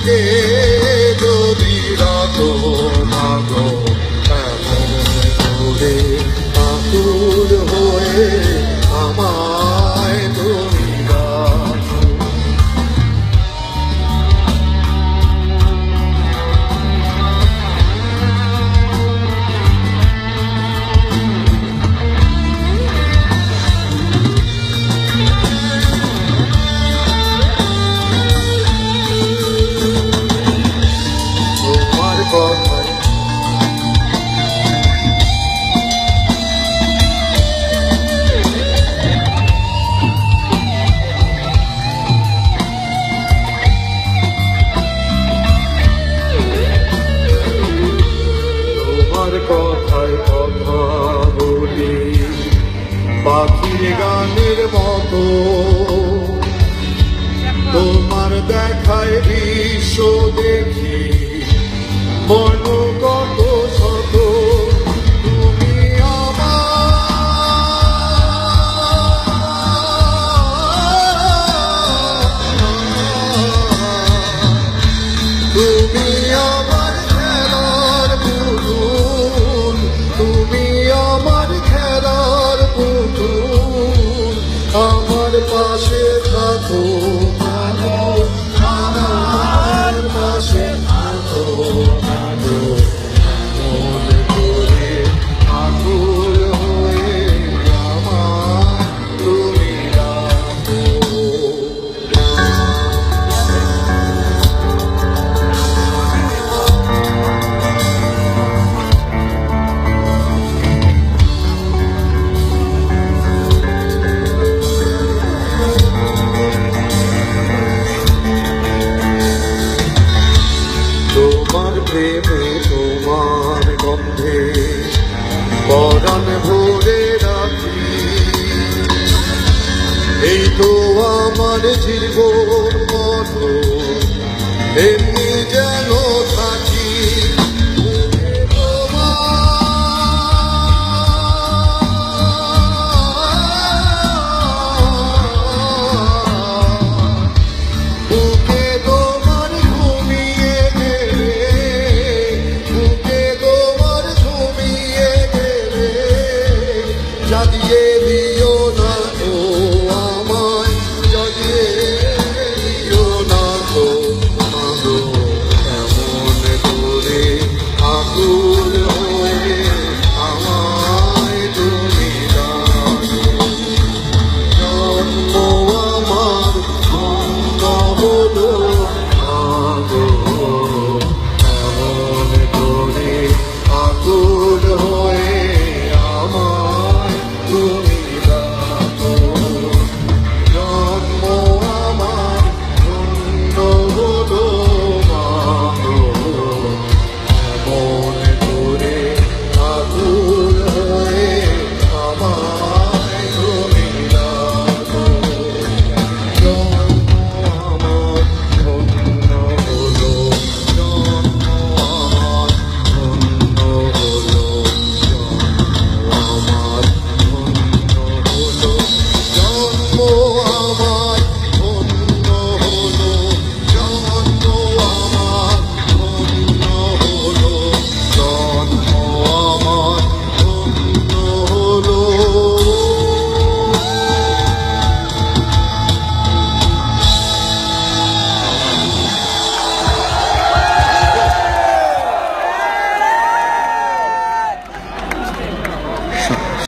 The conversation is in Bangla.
থেকে যদি রাখো মাগো এমন করে আকুল হয়ে আমায় তুমি রাখো। তোমার কথায় তোমার কথায় কথা বলি পাখির গানের মতো, তোমার দেখায় বিশ্ব দেখি মন কত শত। তুমি তুমি আমার খেলার পুতুল, তুমি আমার খেলার পুতুল, আমার পাশে থাকো মাগো, আমার পাশে থাকো মাগো, মনে করে আকুল হয়ে আমার তুমি রাখো। তোমার প্রেমে তোমার গন্ধে পরাণ ভরে রাখি, এই তো আমার জীবন মতো এমনি যেন